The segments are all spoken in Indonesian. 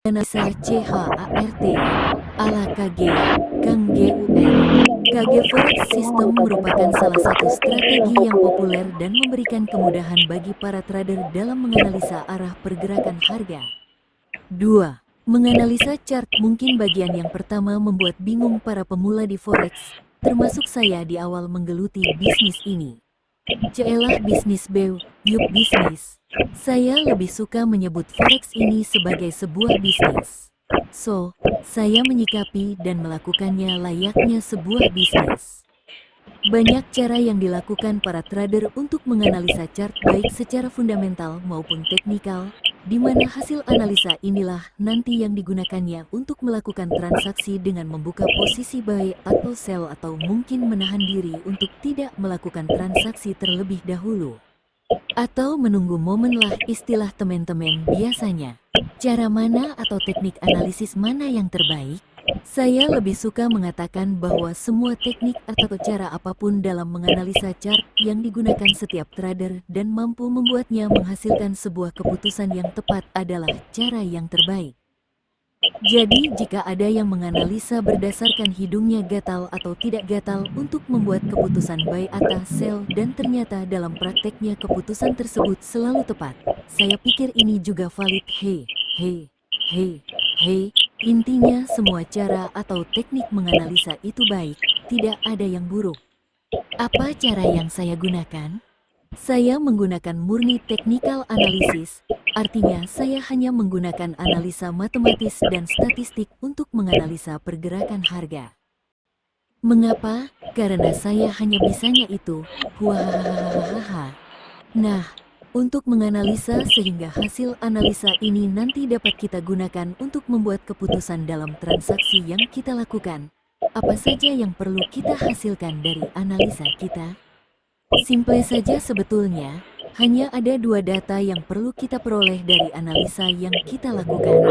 Analisa CHART ala KG, Kang GUN. KG Forex System merupakan salah satu strategi yang populer dan memberikan kemudahan bagi para trader dalam menganalisa arah pergerakan harga. 2. Menganalisa chart. Mungkin bagian yang pertama membuat bingung para pemula di Forex, termasuk saya di awal menggeluti bisnis ini. Celah bisnis bew, yuk bisnis. Saya lebih suka menyebut Forex ini sebagai sebuah bisnis. So, saya menyikapi dan melakukannya layaknya sebuah bisnis. Banyak cara yang dilakukan para trader untuk menganalisa chart baik secara fundamental maupun teknikal, di mana hasil analisa inilah nanti yang digunakannya untuk melakukan transaksi dengan membuka posisi buy atau sell atau mungkin menahan diri untuk tidak melakukan transaksi terlebih dahulu. Atau menunggu momen lah istilah teman-teman biasanya. Cara mana atau teknik analisis mana yang terbaik? Saya lebih suka mengatakan bahwa semua teknik atau cara apapun dalam menganalisa chart yang digunakan setiap trader dan mampu membuatnya menghasilkan sebuah keputusan yang tepat adalah cara yang terbaik. Jadi jika ada yang menganalisa berdasarkan hidungnya gatal atau tidak gatal untuk membuat keputusan buy atau sell dan ternyata dalam prakteknya keputusan tersebut selalu tepat, saya pikir ini juga valid. Intinya semua cara atau teknik menganalisa itu baik, tidak ada yang buruk. Apa cara yang saya gunakan? Saya menggunakan murni technical analysis, artinya saya hanya menggunakan analisa matematis dan statistik untuk menganalisa pergerakan harga. Mengapa? Karena saya hanya bisanya itu. Hahaha. Nah, untuk menganalisa sehingga hasil analisa ini nanti dapat kita gunakan untuk membuat keputusan dalam transaksi yang kita lakukan. Apa saja yang perlu kita hasilkan dari analisa kita? Simple saja sebetulnya, hanya ada dua data yang perlu kita peroleh dari analisa yang kita lakukan.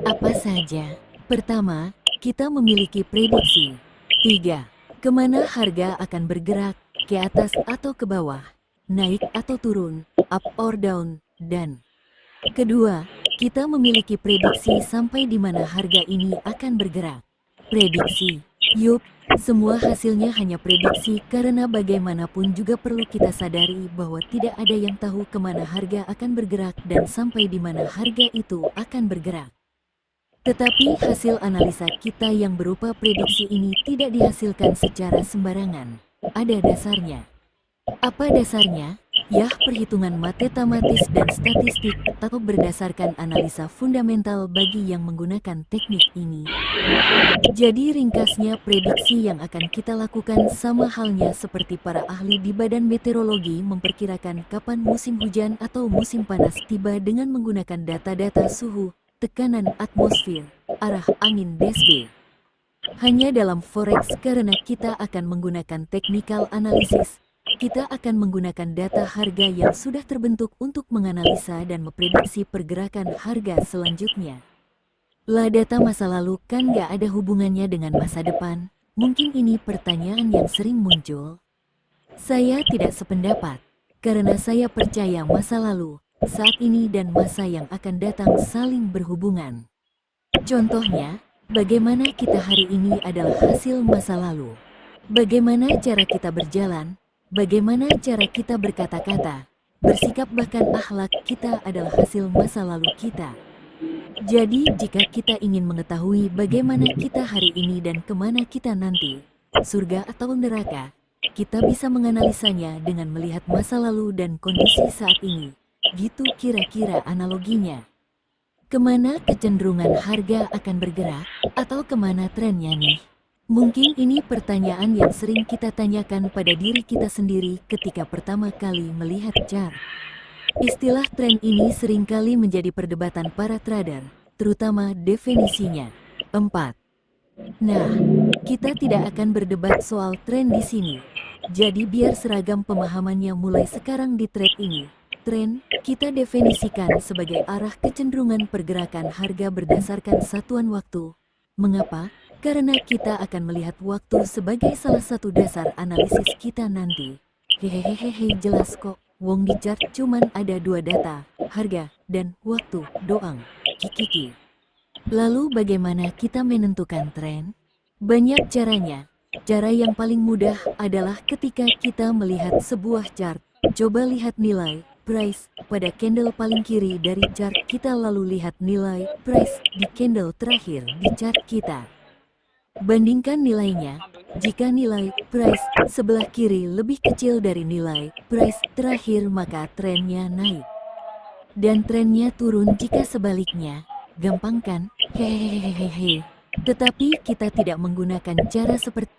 Apa saja? Pertama, kita memiliki prediksi. 3. Kemana harga akan bergerak, ke atas atau ke bawah, naik atau turun, up or down, dan kedua, kita memiliki prediksi sampai di mana harga ini akan bergerak. Prediksi. Yup, semua hasilnya hanya prediksi karena bagaimanapun juga perlu kita sadari bahwa tidak ada yang tahu kemana harga akan bergerak dan sampai di mana harga itu akan bergerak. Tetapi hasil analisa kita yang berupa prediksi ini tidak dihasilkan secara sembarangan. Ada dasarnya. Apa dasarnya? Yah, perhitungan matematis dan statistik atau berdasarkan analisa fundamental bagi yang menggunakan teknik ini. Jadi ringkasnya prediksi yang akan kita lakukan sama halnya seperti para ahli di Badan Meteorologi memperkirakan kapan musim hujan atau musim panas tiba dengan menggunakan data-data suhu, tekanan atmosfer, arah angin DSB. Hanya dalam Forex karena kita akan menggunakan technical analysis, kita akan menggunakan data harga yang sudah terbentuk untuk menganalisa dan memprediksi pergerakan harga selanjutnya. Lah data masa lalu kan gak ada hubungannya dengan masa depan. Mungkin ini pertanyaan yang sering muncul. Saya tidak sependapat, karena saya percaya masa lalu, saat ini dan masa yang akan datang saling berhubungan. Contohnya, bagaimana kita hari ini adalah hasil masa lalu. Bagaimana cara kita berjalan, bagaimana cara kita berkata-kata, bersikap bahkan akhlak kita adalah hasil masa lalu kita. Jadi jika kita ingin mengetahui bagaimana kita hari ini dan kemana kita nanti, surga atau neraka, kita bisa menganalisanya dengan melihat masa lalu dan kondisi saat ini. Gitu kira-kira analoginya. Kemana kecenderungan harga akan bergerak, atau kemana trennya nih? Mungkin ini pertanyaan yang sering kita tanyakan pada diri kita sendiri ketika pertama kali melihat chart. Istilah tren ini seringkali menjadi perdebatan para trader, terutama definisinya. 4. Nah, kita tidak akan berdebat soal tren di sini. Jadi biar seragam pemahamannya mulai sekarang di trade ini. Tren, kita definisikan sebagai arah kecenderungan pergerakan harga berdasarkan satuan waktu. Mengapa? Karena kita akan melihat waktu sebagai salah satu dasar analisis kita nanti. Hehehehe, jelas kok. Wong di chart cuman ada dua data, harga dan waktu doang. Kikiki. Lalu bagaimana kita menentukan tren? Banyak caranya. Cara yang paling mudah adalah ketika kita melihat sebuah chart. Coba lihat nilai price pada candle paling kiri dari chart kita, lalu lihat nilai price di candle terakhir di chart kita. Bandingkan nilainya. Jika nilai price sebelah kiri lebih kecil dari nilai price terakhir, maka trennya naik. Dan trennya turun jika sebaliknya. Gampang kan? Hehehehehe. Tetapi kita tidak menggunakan cara seperti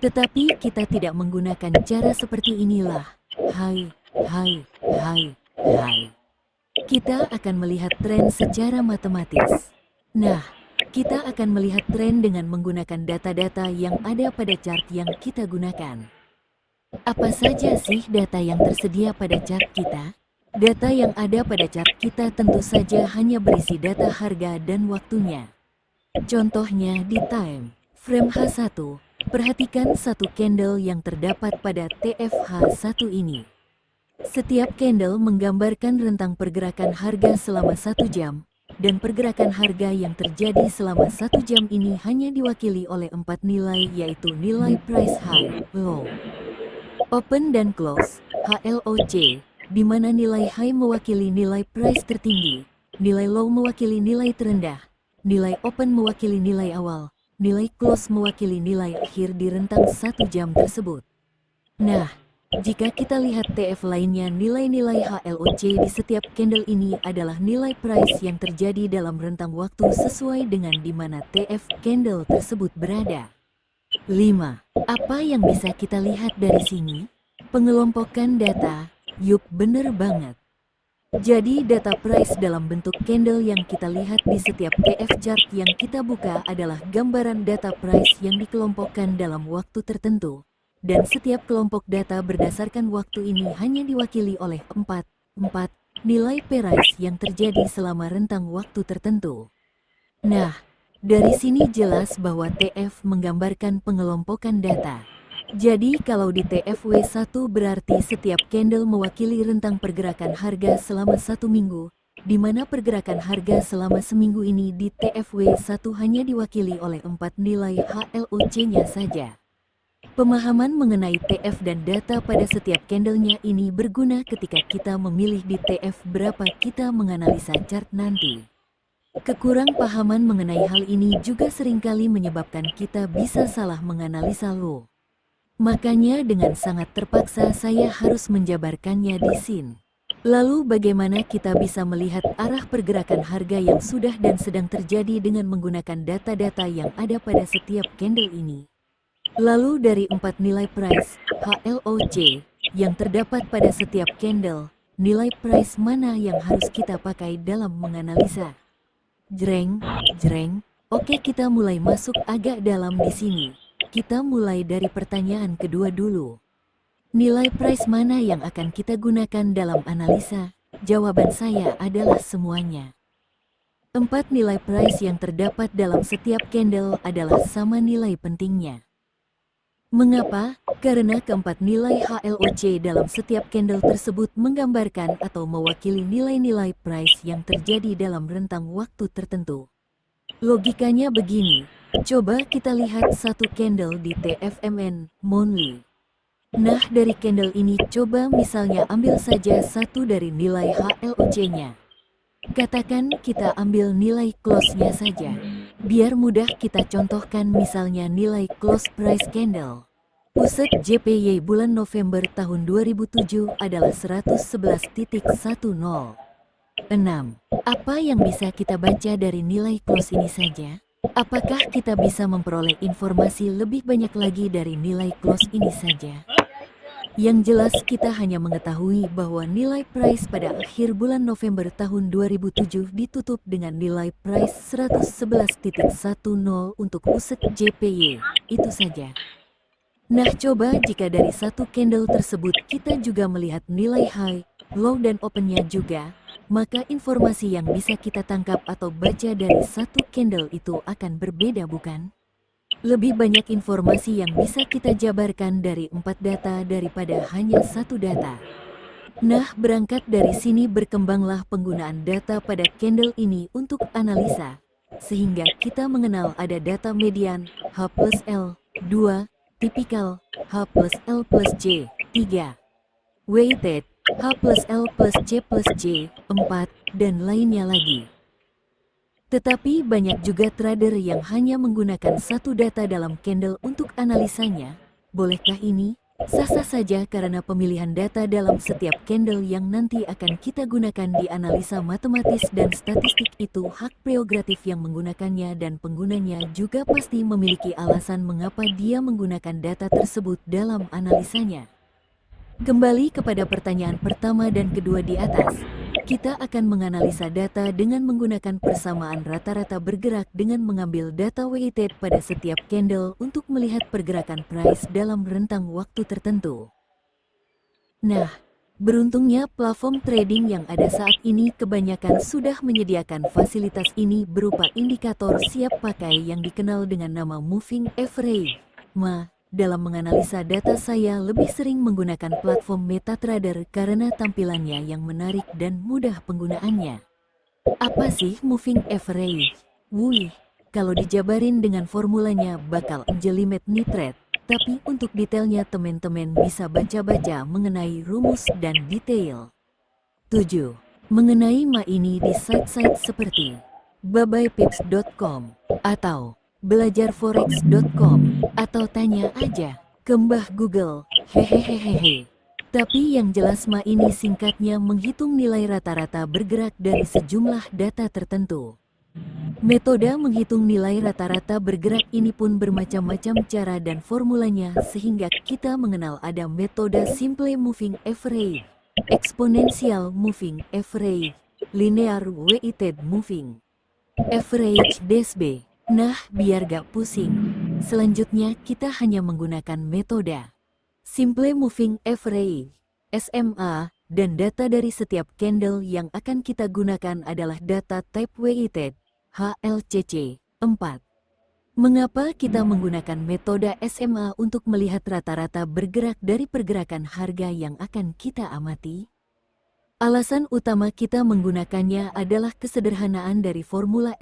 Tetapi kita tidak menggunakan cara seperti inilah. Hai, hai, hai, hai. Kita akan melihat tren secara matematis. Nah, kita akan melihat tren dengan menggunakan data-data yang ada pada chart yang kita gunakan. Apa saja sih data yang tersedia pada chart kita? Data yang ada pada chart kita tentu saja hanya berisi data harga dan waktunya. Contohnya di time frame H1, perhatikan satu candle yang terdapat pada TFH1 ini. Setiap candle menggambarkan rentang pergerakan harga selama 1 jam, dan pergerakan harga yang terjadi selama 1 jam ini hanya diwakili oleh 4 nilai, yaitu nilai price high, low, open dan close, HLOC, di mana nilai high mewakili nilai price tertinggi, nilai low mewakili nilai terendah, nilai open mewakili nilai awal, nilai close mewakili nilai akhir di rentang 1 jam tersebut. Nah, jika kita lihat TF lainnya, nilai-nilai HLOC di setiap candle ini adalah nilai price yang terjadi dalam rentang waktu sesuai dengan di mana TF candle tersebut berada. 5. Apa yang bisa kita lihat dari sini? Pengelompokan data. Yup, bener banget. Jadi data price dalam bentuk candle yang kita lihat di setiap TF chart yang kita buka adalah gambaran data price yang dikelompokkan dalam waktu tertentu. Dan setiap kelompok data berdasarkan waktu ini hanya diwakili oleh 4 nilai price yang terjadi selama rentang waktu tertentu. Nah, dari sini jelas bahwa TF menggambarkan pengelompokan data. Jadi kalau di TFW1 berarti setiap candle mewakili rentang pergerakan harga selama 1 minggu, di mana pergerakan harga selama seminggu ini di TFW1 hanya diwakili oleh 4 nilai HLOC-nya saja. Pemahaman mengenai TF dan data pada setiap candlenya ini berguna ketika kita memilih di TF berapa kita menganalisa chart nanti. Kekurang pahaman mengenai hal ini juga seringkali menyebabkan kita bisa salah menganalisa low. Makanya dengan sangat terpaksa saya harus menjabarkannya di sini. Lalu bagaimana kita bisa melihat arah pergerakan harga yang sudah dan sedang terjadi dengan menggunakan data-data yang ada pada setiap candle ini? Lalu dari 4 nilai price, HLOC, yang terdapat pada setiap candle, nilai price mana yang harus kita pakai dalam menganalisa? Jreng, jreng. Oke, kita mulai masuk agak dalam di sini. Kita mulai dari pertanyaan kedua dulu. Nilai price mana yang akan kita gunakan dalam analisa? Jawaban saya adalah semuanya. 4 nilai price yang terdapat dalam setiap candle adalah sama nilai pentingnya. Mengapa? Karena keempat nilai HLOC dalam setiap candle tersebut menggambarkan atau mewakili nilai-nilai price yang terjadi dalam rentang waktu tertentu. Logikanya begini, coba kita lihat satu candle di TFMN monthly. Nah, dari candle ini coba misalnya ambil saja satu dari nilai HLOC-nya. Katakan kita ambil nilai close-nya saja. Biar mudah kita contohkan misalnya nilai close price candle. Pusat JPY bulan November tahun 2007 adalah 111.10. 6. Apa yang bisa kita baca dari nilai close ini saja? Apakah kita bisa memperoleh informasi lebih banyak lagi dari nilai close ini saja? Yang jelas kita hanya mengetahui bahwa nilai price pada akhir bulan November tahun 2007 ditutup dengan nilai price 111.10 untuk pusat JPY. Itu saja. Nah, coba jika dari satu candle tersebut kita juga melihat nilai high, low dan opennya juga, maka informasi yang bisa kita tangkap atau baca dari satu candle itu akan berbeda, bukan? Lebih banyak informasi yang bisa kita jabarkan dari 4 data daripada hanya satu data. Nah, berangkat dari sini berkembanglah penggunaan data pada candle ini untuk analisa, sehingga kita mengenal ada data median, H plus L, 2, tipikal, H plus L plus C, 3, weighted, H plus L plus C plus C, 4, dan lainnya lagi. Tetapi banyak juga trader yang hanya menggunakan satu data dalam candle untuk analisanya. Bolehkah ini? Sah-sah saja karena pemilihan data dalam setiap candle yang nanti akan kita gunakan di analisa matematis dan statistik itu hak prerogatif yang menggunakannya dan penggunanya juga pasti memiliki alasan mengapa dia menggunakan data tersebut dalam analisanya. Kembali kepada pertanyaan pertama dan kedua di atas, kita akan menganalisa data dengan menggunakan persamaan rata-rata bergerak dengan mengambil data weighted pada setiap candle untuk melihat pergerakan price dalam rentang waktu tertentu. Nah, beruntungnya platform trading yang ada saat ini kebanyakan sudah menyediakan fasilitas ini berupa indikator siap pakai yang dikenal dengan nama Moving Average, MA. Dalam menganalisa data saya lebih sering menggunakan platform MetaTrader karena tampilannya yang menarik dan mudah penggunaannya. Apa sih Moving Average? Wuih, kalau dijabarin dengan formulanya bakal jelimet nitret. Tapi untuk detailnya teman-teman bisa baca-baca mengenai rumus dan detail. 7. Mengenai MA ini di site-site seperti babaypips.com atau belajarforex.com atau tanya aja ke Mbah Google, hehehehehe. Tapi yang jelas MA ini singkatnya menghitung nilai rata-rata bergerak dari sejumlah data tertentu. Metode menghitung nilai rata-rata bergerak ini pun bermacam-macam cara dan formulanya sehingga kita mengenal ada metode Simple Moving Average, Exponential Moving Average, Linear Weighted Moving Average DSB. Nah, biar gak pusing, selanjutnya kita hanya menggunakan metode Simple Moving Average, SMA, dan data dari setiap candle yang akan kita gunakan adalah data type weighted, HLCC, 4. Mengapa kita menggunakan metode SMA untuk melihat rata-rata bergerak dari pergerakan harga yang akan kita amati? Alasan utama kita menggunakannya adalah kesederhanaan dari formula